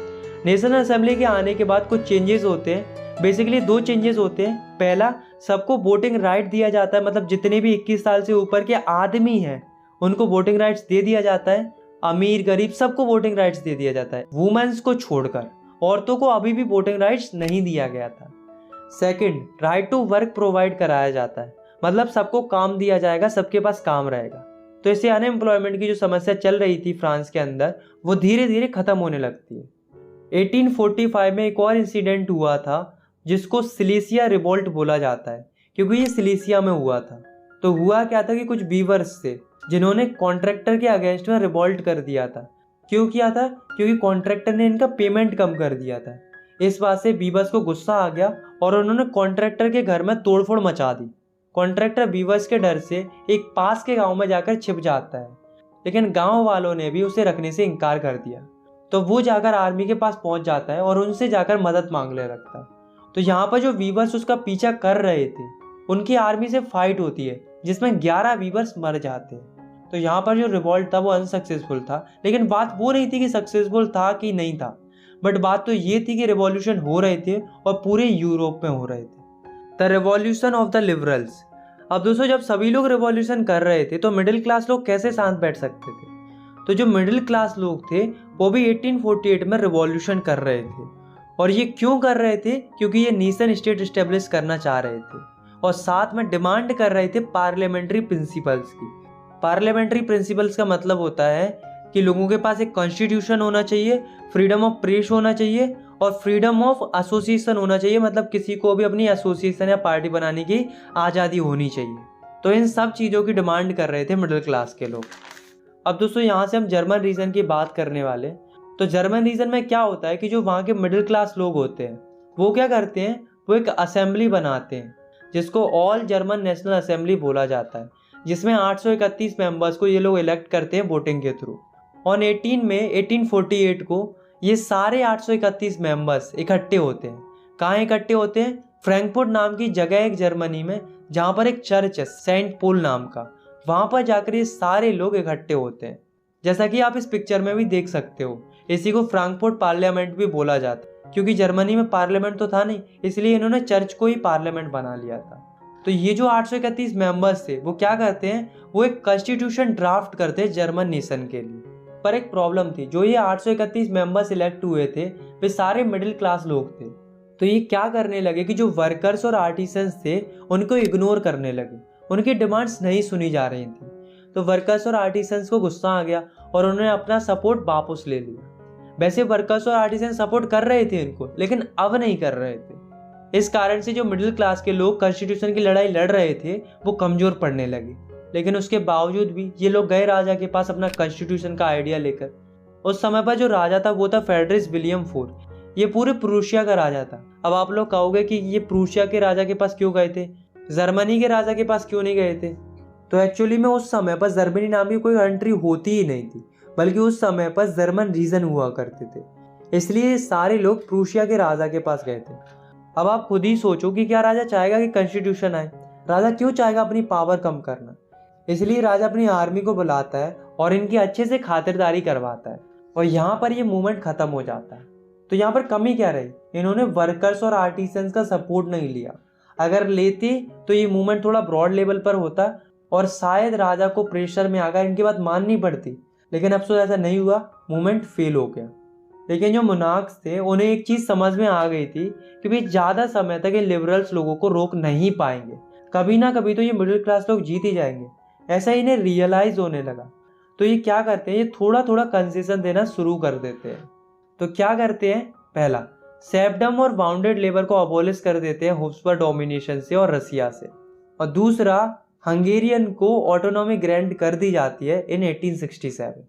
नेशनल असेंबली के आने के बाद कुछ चेंजेस होते हैं। बेसिकली 2 चेंजेस होते हैं। पहला, सबको वोटिंग राइट दिया जाता है, मतलब जितने भी 21 साल से ऊपर के आदमी हैं उनको वोटिंग राइट्स दे दिया जाता है। अमीर गरीब सबको वोटिंग राइट्स दे दिया जाता है, वुमेन्स को छोड़कर। औरतों को अभी भी वोटिंग राइट्स नहीं दिया गया था। Second, right to work provide कराया जाता है, मतलब सबको काम दिया जाएगा, सबके पास काम रहेगा। तो इससे अनएम्प्लॉयमेंट की जो समस्या चल रही थी फ्रांस के अंदर वो धीरे धीरे खत्म होने लगती है। 1845 में एक और इंसिडेंट हुआ था जिसको सिलेसिया रिवॉल्ट बोला जाता है, क्योंकि ये सिलेसिया में हुआ था। तो हुआ क्या था कि कुछ वीवर्स थे जिन्होंने कॉन्ट्रैक्टर के अगेंस्ट में रिवॉल्ट कर दिया था। क्यों किया था? क्योंकि कॉन्ट्रैक्टर ने इनका पेमेंट कम कर दिया था। इस बात से वीवर्स को गुस्सा आ गया और उन्होंने कॉन्ट्रैक्टर के घर में तोड़फोड़ मचा दी। कॉन्ट्रैक्टर वीवर्स के डर से एक पास के गांव में जाकर छिप जाता है, लेकिन गांव वालों ने भी उसे रखने से इनकार कर दिया। तो वो जाकर आर्मी के पास पहुंच जाता है और उनसे जाकर मदद मांगने लगता है। तो यहाँ पर जो वीवर्स उसका पीछा कर रहे थे उनकी आर्मी से फाइट होती है जिसमें 11 वीवर्स मर जाते हैं। तो यहाँ पर जो रिवॉल्ट था वो अनसक्सेसफुल था, लेकिन बात वो नहीं थी कि सक्सेसफुल था कि नहीं था, बट बात तो ये थी कि रिवॉल्यूशन हो रहे थे और पूरे यूरोप में हो रहे थे। The revolution of the liberals. अब दोस्तों, जब सभी लोग रिवॉल्यूशन कर रहे थे तो मिडिल क्लास लोग कैसे शांत बैठ सकते थे? तो जो मिडिल क्लास लोग थे वो भी 1848 में रिवॉल्यूशन कर रहे थे। और ये क्यों कर रहे थे? क्योंकि ये नेशन स्टेट इस्टेब्लिश करना चाह रहे थे और साथ में डिमांड कर रहे थे पार्लियामेंट्री प्रिंसिपल्स की। पार्लियामेंट्री प्रिंसिपल्स का मतलब होता है कि लोगों के पास एक कॉन्स्टिट्यूशन होना चाहिए, फ्रीडम ऑफ प्रेस होना चाहिए और फ्रीडम ऑफ एसोसिएशन होना चाहिए, मतलब किसी को भी अपनी एसोसिएशन या पार्टी बनाने की आज़ादी होनी चाहिए। तो इन सब चीज़ों की डिमांड कर रहे थे मिडिल क्लास के लोग। अब दोस्तों, यहाँ से हम जर्मन रीजन की बात करने वाले। तो जर्मन रीजन में क्या होता है कि जो वहाँ के मिडिल क्लास लोग होते हैं वो क्या करते हैं, वो एक असेंबली बनाते हैं जिसको ऑल जर्मन नेशनल असेंबली बोला जाता है, जिसमें 831 मेंबर्स को ये लोग इलेक्ट करते हैं वोटिंग के थ्रू। ऑन 1848 को ये सारे 831 मेंबर्स इकट्ठे होते हैं। कहाँ इकट्ठे होते हैं? फ्रैंकफर्ट नाम की जगह एक जर्मनी में, जहाँ पर एक चर्च है सेंट पोल नाम का। वहाँ पर जाकर ये सारे लोग इकट्ठे होते हैं, जैसा कि आप इस पिक्चर में भी देख सकते हो। इसी को फ्रैंकफर्ट पार्लियामेंट भी बोला जाता है, क्योंकि जर्मनी में पार्लियामेंट तो था नहीं, इसलिए इन्होंने चर्च को ही पार्लियामेंट बना लिया था। तो ये जो 831 मेंबर्स थे वो क्या करते हैं, वो एक कॉन्स्टिट्यूशन ड्राफ्ट करते हैं जर्मन नेशन के लिए। पर एक प्रॉब्लम थी, जो ये 831 मेंबर्स इलेक्ट हुए थे वे सारे मिडिल क्लास लोग थे। तो ये क्या करने लगे कि जो वर्कर्स और आर्टिसंस थे उनको इग्नोर करने लगे, उनकी डिमांड्स नहीं सुनी जा रही थी। तो वर्कर्स और आर्टिसंस को गुस्सा आ गया और उन्होंने अपना सपोर्ट वापस ले लिया। वैसे वर्कर्स और आर्टिसंस सपोर्ट कर रहे थे इनको, लेकिन अब नहीं कर रहे थे। इस कारण से जो मिडिल क्लास के लोग कॉन्स्टिट्यूशन की लड़ाई लड़ रहे थे वो कमजोर पड़ने लगे। लेकिन उसके बावजूद भी ये लोग गए राजा के पास अपना कॉन्स्टिट्यूशन का आइडिया लेकर। उस समय पर जो राजा था वो था फ्रेडरिक विलियम फोर। ये पूरे प्रूशिया का राजा था। अब आप लोग कहोगे कि ये प्रूशिया के राजा के पास क्यों गए थे, जर्मनी के राजा के पास क्यों नहीं गए थे? तो एक्चुअली में उस समय पर जर्मनी नाम की कोई कंट्री होती ही नहीं थी, बल्कि उस समय पर जर्मन रीजन हुआ करते थे, इसलिए सारे लोग प्रूशिया के राजा के पास गए थे। अब आप खुद ही सोचो कि क्या राजा चाहेगा कि कॉन्स्टिट्यूशन आए? राजा क्यों चाहेगा अपनी पावर कम करना? इसलिए राजा अपनी आर्मी को बुलाता है और इनकी अच्छे से खातिरदारी करवाता है, और यहाँ पर ये मूवमेंट खत्म हो जाता है। तो यहाँ पर कमी क्या रही? इन्होंने वर्कर्स और आर्टिसंस का सपोर्ट नहीं लिया। अगर लेते तो ये मूवमेंट थोड़ा ब्रॉड लेवल पर होता और शायद राजा को प्रेशर में आकर इनकी बात माननी पड़ती, लेकिन अफसोस ऐसा नहीं हुआ, मूवमेंट फेल हो गया। लेकिन जो मोनार्क्स थे उन्हें एक चीज समझ में आ गई थी कि भाई ज्यादा समय तक ये लिबरल्स लोगों को रोक नहीं पाएंगे, कभी ना कभी तो ये मिडिल क्लास लोग जीत ही जाएंगे। ऐसा इन्हें रियलाइज होने लगा। तो ये क्या करते हैं, ये थोड़ा थोड़ा कंसेशन देना शुरू कर देते हैं। तो क्या करते हैं? पहला, सेफ्डम और बाउंडेड लेबर को अबोलिश कर देते हैं हब्सबर्ग डोमिनेशन से और रसिया से। और दूसरा, हंगेरियन को ऑटोनॉमी ग्रांट कर दी जाती है इन 1867।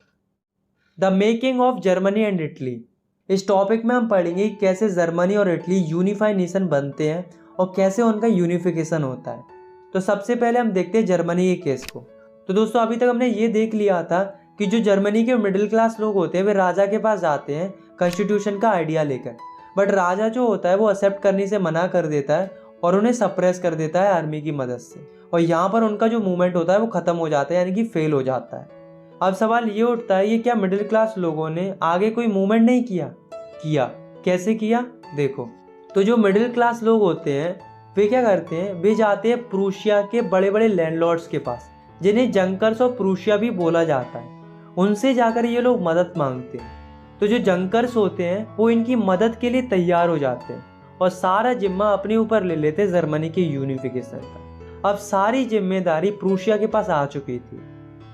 The making of Germany and Italy. इस टॉपिक में हम पढ़ेंगे कि कैसे जर्मनी और इटली यूनिफाइड नेशन बनते हैं और कैसे उनका यूनिफिकेशन होता है। तो सबसे पहले हम देखते हैं जर्मनी के केस को। तो दोस्तों अभी तक हमने ये देख लिया था कि जो जर्मनी के मिडिल क्लास लोग होते हैं वे राजा के पास जाते हैं कॉन्स्टिट्यूशन का आइडिया लेकर, बट राजा जो होता है वो एक्सेप्ट करने से मना कर देता है और उन्हें सप्रेस कर देता है आर्मी की मदद से, और यहाँ पर उनका जो मूवमेंट होता है वो खत्म हो जाता है, यानी कि फेल हो जाता है। अब सवाल ये उठता है, ये क्या मिडिल क्लास लोगों ने आगे कोई मूवमेंट नहीं किया? कैसे किया देखो। तो जो मिडिल क्लास लोग होते हैं वे क्या करते हैं, वे जाते हैं प्रूशिया के बड़े बड़े लैंडलॉर्ड्स के पास, जिन्हें जंकर्स और प्रूशिया भी बोला जाता है। उनसे जाकर ये लोग मदद मांगते हैं। तो जो जंकर्स होते हैं वो इनकी मदद के लिए तैयार हो जाते हैं और सारा जिम्मा अपने ऊपर ले लेते हैं जर्मनी के यूनिफिकेशन का। अब सारी जिम्मेदारी प्रूशिया के पास आ चुकी थी।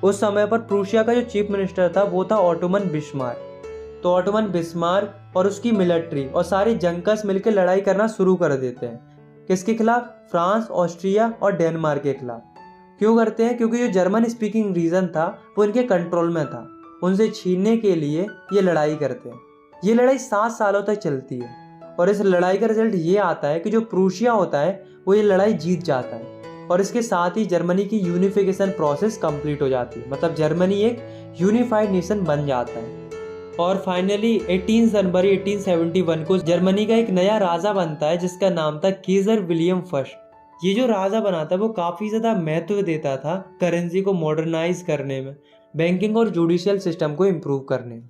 उस समय पर प्रूशिया का जो चीफ मिनिस्टर था वो था ऑटोमन बिस्मार्क। तो ऑटोमन बिस्मार्क और उसकी मिलिट्री और सारे जंकर्स मिलकर लड़ाई करना शुरू कर देते हैं। किसके खिलाफ? फ्रांस, ऑस्ट्रिया और डेनमार्क के खिलाफ। क्यों करते हैं? क्योंकि जो जर्मन स्पीकिंग रीजन था वो इनके कंट्रोल में था, उनसे छीनने के लिए ये लड़ाई करते हैं। ये लड़ाई 7 सालों तक चलती है और इस लड़ाई का रिजल्ट ये आता है कि जो प्रूशिया होता है वो ये लड़ाई जीत जाता है, और इसके साथ ही जर्मनी की यूनिफिकेशन प्रोसेस कंप्लीट हो जाती है, मतलब जर्मनी एक यूनिफाइड नेशन बन जाता है। और फाइनली 18 जनवरी 1871 को जर्मनी का एक नया राजा बनता है जिसका नाम था केजर विलियम फर्स्ट। ये जो राजा बना था वो काफ़ी ज़्यादा महत्व देता था करेंसी को मॉडर्नाइज करने में, बैंकिंग और जुडिशियल सिस्टम को इम्प्रूव करने में।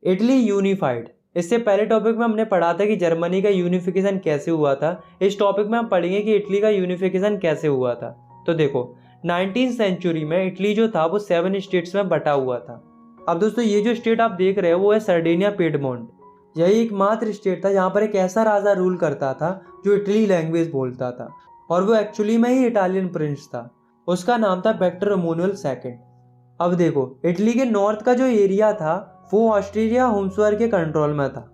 Italy unified. इससे पहले टॉपिक में हमने पढ़ा था कि जर्मनी का यूनिफिकेशन कैसे हुआ था। इस टॉपिक में हम पढ़ेंगे कि इटली का यूनिफिकेशन कैसे हुआ था। तो देखो, 19वीं सेंचुरी में इटली जो था वो 7 स्टेट्स में बटा हुआ था। अब दोस्तों ये जो स्टेट आप देख रहे हो वो है सर्डिनिया पिडमोंट। यही एकमात्र स्टेट था जहाँ पर एक ऐसा राजा रूल करता था जो इटली लैंग्वेज बोलता था, और वो एक्चुअली में ही इटालियन प्रिंस था। उसका नाम था वेक्टर इमैनुएल सेकंड। अब देखो, इटली के नॉर्थ का जो एरिया था वो ऑस्ट्रिया हब्सबर्ग के कंट्रोल में था।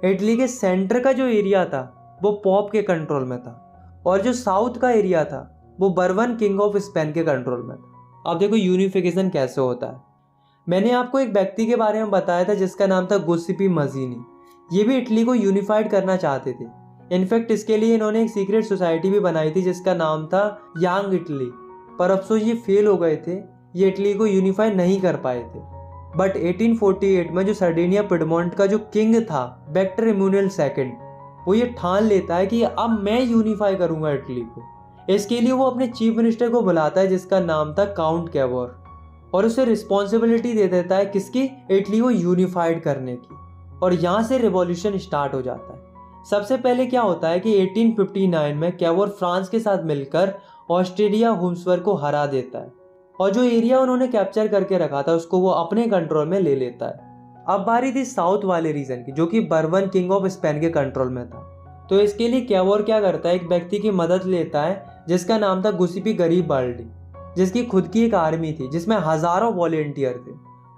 इटली के सेंटर का जो एरिया था वो पोप के कंट्रोल में था, और जो साउथ का एरिया था वो बर्बन किंग ऑफ स्पेन के कंट्रोल में था। अब देखो यूनिफिकेशन कैसे होता है। मैंने आपको एक व्यक्ति के बारे में बताया था जिसका नाम था गुस्सीपी मजीनी। ये भी इटली को यूनिफाइड करना चाहते थे। इनफैक्ट इसके लिए इन्होंने एक सीक्रेट सोसाइटी भी बनाई थी जिसका नाम था यंग इटली, पर अफसोस ये फेल हो गए थे, ये इटली को यूनिफाई नहीं कर पाए थे। बट 1848 में जो सर्डिनिया पिडमोंट का जो किंग था वेक्टर इमैनुएल सेकंड, वो ये ठान लेता है कि अब मैं यूनिफाई करूंगा इटली को। इसके लिए वो अपने चीफ मिनिस्टर को बुलाता है जिसका नाम था काउंट कैवोर, और उसे रिस्पॉन्सिबिलिटी दे देता है किसकी? इटली को यूनिफाइड करने की। और यहाँ से रिवॉल्यूशन स्टार्ट हो जाता है। सबसे पहले क्या होता है कि 1859 में कैवोर फ्रांस के साथ मिलकर ऑस्ट्रिया हब्सबर्ग को हरा देता है, और जो एरिया उन्होंने कैप्चर करके रखा था उसको वो अपने कंट्रोल में ले लेता है। अब बारी थी साउथ वाले रीजन की, जो कि बर्बन किंग ऑफ स्पेन के कंट्रोल में था। तो इसके लिए कैवोर क्या करता है, एक व्यक्ति की मदद लेता है जिसका नाम था गुस्सीपी गरीबाल्डी, जिसकी खुद की एक आर्मी थी जिसमें हजारों वॉलेंटियर थे।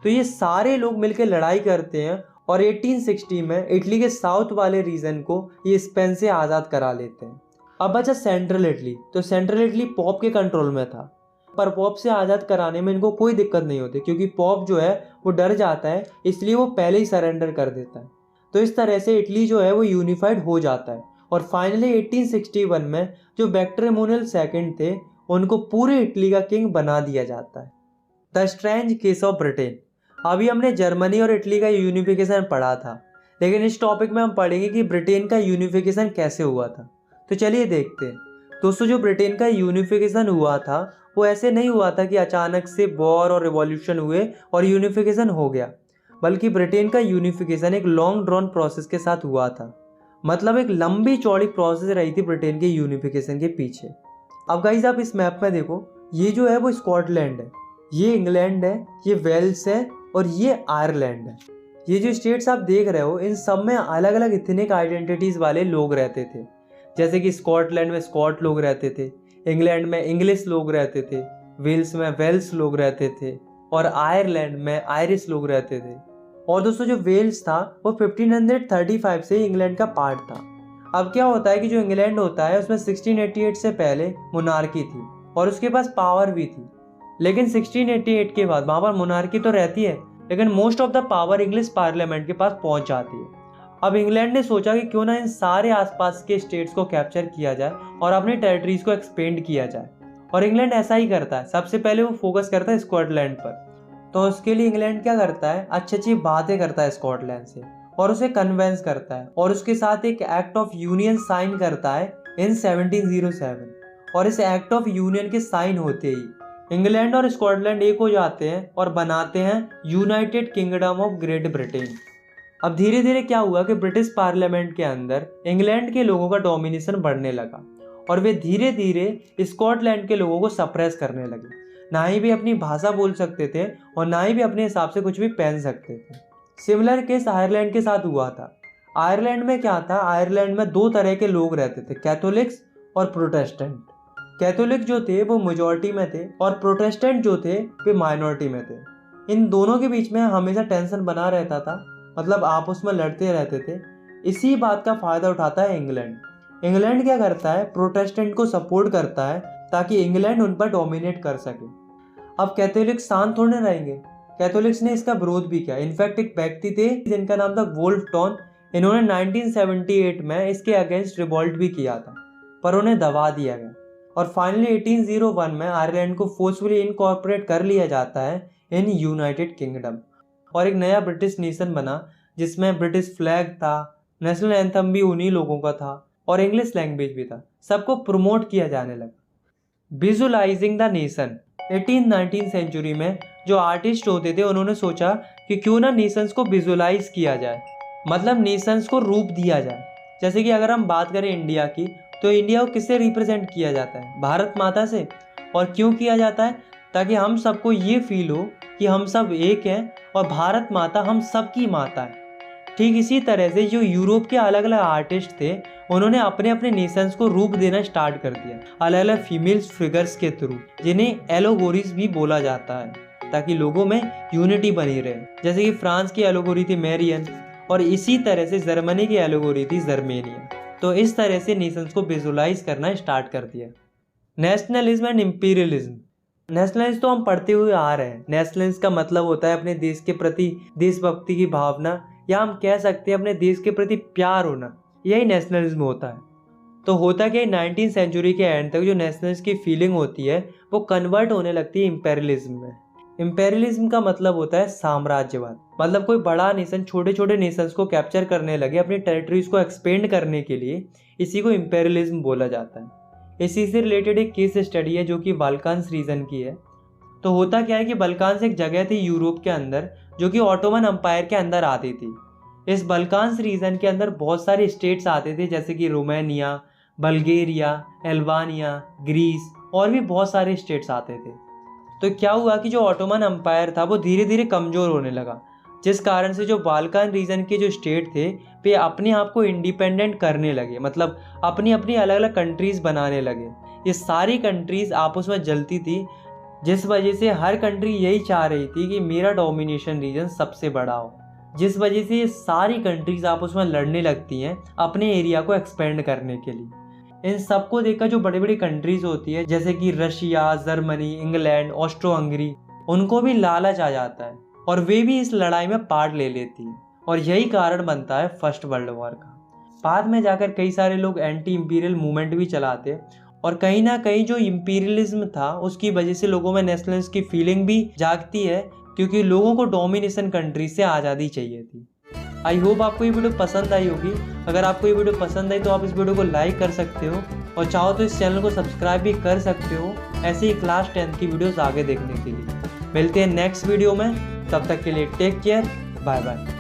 तो ये सारे लोग मिलकर लड़ाई करते हैं और 1860 में इटली के साउथ वाले रीजन को ये स्पेन से आज़ाद करा लेते हैं। अब बचा सेंट्रल इटली। तो सेंट्रल इटली पॉप के कंट्रोल में था, पर पॉप से आज़ाद कराने में इनको कोई दिक्कत नहीं होती क्योंकि पॉप जो है वो डर जाता है, इसलिए वो पहले ही सरेंडर कर देता है। तो इस तरह से इटली जो है वो यूनिफाइड हो जाता है और फाइनली 1861 में जो बैक्टर एमुनल सेकंड थे उनको पूरे इटली का किंग बना दिया जाता है। The strange case of Britain. अभी हमने जर्मनी और इटली का यूनिफिकेशन पढ़ा था, लेकिन इस टॉपिक में हम पढ़ेंगे कि ब्रिटेन का यूनिफिकेशन कैसे हुआ था। तो चलिए देखते हैं। दोस्तों, जो ब्रिटेन का यूनिफिकेशन हुआ था वो ऐसे नहीं हुआ था कि अचानक से वॉर और रिवॉल्यूशन हुए और यूनिफिकेशन हो गया, बल्कि ब्रिटेन का यूनिफिकेशन एक लॉन्ग ड्रॉन प्रोसेस के साथ हुआ था। मतलब एक लंबी चौड़ी प्रोसेस रही थी ब्रिटेन के यूनिफिकेशन के पीछे। अब गाइस आप इस मैप में देखो, ये जो है वो स्कॉटलैंड है, ये इंग्लैंड है, ये वेल्स है और ये आयरलैंड है। ये जो स्टेट्स आप देख रहे हो इन सब में अलग अलग इथनिक आइडेंटिटीज वाले लोग रहते थे। जैसे कि स्कॉटलैंड में स्कॉट लोग रहते थे, इंग्लैंड में इंग्लिश लोग रहते थे, वेल्स में वेल्स लोग रहते थे और आयरलैंड में आयरिश लोग रहते थे। और दोस्तों जो वेल्स था वो 1535 से इंग्लैंड का पार्ट था। अब क्या होता है कि जो इंग्लैंड होता है उसमें 1688 से पहले मोनार्की थी और उसके पास पावर भी थी, लेकिन 1688 के बाद वहाँ पर मोनार्की तो रहती है लेकिन most of the power English parliament के पास पहुँच जाती है। अब इंग्लैंड ने सोचा कि क्यों ना इन सारे आसपास के स्टेट्स को कैप्चर किया जाए और अपनी टेरिटरीज को एक्सपेंड किया जाए, और इंग्लैंड ऐसा ही करता है। सबसे पहले वो फोकस करता है स्कॉटलैंड पर। तो उसके लिए इंग्लैंड क्या करता है, अच्छी अच्छी बातें करता है स्कॉटलैंड से और उसे कन्वेंस करता है और उसके साथ एक एक्ट ऑफ यूनियन साइन करता है इन 1707। और इस एक्ट ऑफ यूनियन के साइन होते ही इंग्लैंड और स्कॉटलैंड एक हो जाते हैं और बनाते हैं United Kingdom of great Britain. अब धीरे धीरे क्या हुआ कि ब्रिटिश पार्लियामेंट के अंदर इंग्लैंड के लोगों का डोमिनेशन बढ़ने लगा और वे धीरे धीरे स्कॉटलैंड के लोगों को सप्रेस करने लगे। ना ही भी अपनी भाषा बोल सकते थे और ना ही भी अपने हिसाब से कुछ भी पहन सकते थे। सिमिलर केस आयरलैंड के साथ हुआ था। आयरलैंड में क्या था, आयरलैंड में दो तरह के लोग रहते थे, कैथोलिक्स और प्रोटेस्टेंट। कैथोलिक जो थे वो मेजॉरिटी में थे और प्रोटेस्टेंट जो थे वे माइनॉरिटी में थे। इन दोनों के बीच में हमेशा टेंशन बना रहता था, मतलब आपस में लड़ते रहते थे। इसी बात का फायदा उठाता है इंग्लैंड। इंग्लैंड क्या करता है, प्रोटेस्टेंट को सपोर्ट करता है ताकि इंग्लैंड उन पर डोमिनेट कर सके। अब कैथोलिक्स शांत थोड़े रहेंगे, कैथोलिक्स ने इसका विरोध भी किया। इनफैक्ट एक व्यक्ति थे जिनका नाम था वोल्फ टॉन, इन्होंने 1978 में इसके अगेंस्ट रिवॉल्ट भी किया था पर उन्हें दबा दिया गया और फाइनली 1801 में आयरलैंड को फोर्सफुली इनकॉर्पोरेट कर लिया जाता है इन यूनाइटेड किंगडम और एक नया ब्रिटिश नेशन बना जिसमें ब्रिटिश फ्लैग था, नेशनल एंथम भी उन्हीं लोगों का था और इंग्लिश लैंग्वेज भी था। सबको प्रमोट किया जाने लगा। Visualising the nation. 18-19 सेंचुरी में जो आर्टिस्ट होते थे उन्होंने सोचा कि क्यों ना नेशंस को विजुअलाइज किया जाए, मतलब नेशंस को रूप दिया जाए। जैसे कि अगर हम बात करें इंडिया की, तो इंडिया को किससे रिप्रेजेंट किया जाता है, भारत माता से। और क्यों किया जाता है, ताकि हम सबको ये फील हो कि हम सब एक हैं और भारत माता हम सबकी माता है। ठीक इसी तरह से जो यूरोप के अलग अलग आर्टिस्ट थे उन्होंने अपने अपने नेशंस को रूप देना स्टार्ट कर दिया अलग अलग फीमेल फिगर्स के थ्रू, जिन्हें एलोगोरीज भी बोला जाता है, ताकि लोगों में यूनिटी बनी रहे। जैसे कि फ्रांस की एलोगोरी थी मैरियन और इसी तरह से जर्मनी की एलोगोरी थी जर्मेनिया। तो इस तरह से नेशंस को विजुअलाइज करना स्टार्ट कर दिया। Nationalism and imperialism. नेशनलिज्म तो हम पढ़ते हुए आ रहे हैं। नेशनलिज्म का मतलब होता है अपने देश के प्रति देशभक्ति की भावना, या हम कह सकते हैं अपने देश के प्रति प्यार होना, यही नेशनलिज्म होता है। तो होता क्या, 19th सेंचुरी के एंड तक जो नेशनलिज्म की फीलिंग होती है वो कन्वर्ट होने लगती है इंपेरियलिज्म में। इंपेरियलिज्म का मतलब होता है साम्राज्यवाद, मतलब कोई बड़ा नेशन छोटे छोटे नेशंस को कैप्चर करने लगे अपनी टेरिटरीज को एक्सपेंड करने के लिए, इसी को इंपेरियलिज्म बोला जाता है। इसी से रिलेटेड एक केस स्टडी है जो कि बाल्कान्स रीजन की है। तो होता क्या है कि बाल्कान्स एक जगह थी यूरोप के अंदर जो कि ऑटोमन एम्पायर के अंदर आती थी। इस बाल्कान्स रीजन के अंदर बहुत सारे स्टेट्स आते थे, जैसे कि रोमानिया, बल्गेरिया, अल्बानिया, ग्रीस और भी बहुत सारे स्टेट्स आते थे। तो क्या हुआ कि जो ऑटोमन एम्पायर था वो धीरे धीरे कमज़ोर होने लगा, जिस कारण से जो बाल्कान रीजन के जो स्टेट थे वे अपने आप को इंडिपेंडेंट करने लगे, मतलब अपनी अपनी अलग अलग कंट्रीज़ बनाने लगे। ये सारी कंट्रीज़ आपस में जलती थी, जिस वजह से हर कंट्री यही चाह रही थी कि मेरा डोमिनेशन रीजन सबसे बड़ा हो, जिस वजह से ये सारी कंट्रीज़ आपस में लड़ने लगती हैं अपने एरिया को एक्सपेंड करने के लिए। इन सबको देखकर जो बड़ी बड़ी कंट्रीज़ होती है जैसे कि Russia, Germany, England, Austro Hungary, उनको भी लालच आ जाता है और वे भी इस लड़ाई में पार्ट ले लेती हैं और यही कारण बनता है फर्स्ट वर्ल्ड वॉर का। बाद में जाकर कई सारे लोग एंटी इंपीरियल मूवमेंट भी चलाते और कहीं ना कहीं जो इंपीरियलिज्म था उसकी वजह से लोगों में नेशनलिज्म की फीलिंग भी जागती है, क्योंकि लोगों को डोमिनेशन कंट्री से आज़ादी चाहिए थी। आई होप आपको ये वीडियो पसंद आई होगी। अगर आपको ये वीडियो पसंद आई तो आप इस वीडियो को लाइक कर सकते हो और चाहो तो इस चैनल को सब्सक्राइब भी कर सकते हो ऐसे ही क्लास 10 की वीडियोस आगे देखने के लिए। मिलते हैं नेक्स्ट वीडियो में, तब तक के लिए टेक केयर, बाय बाय।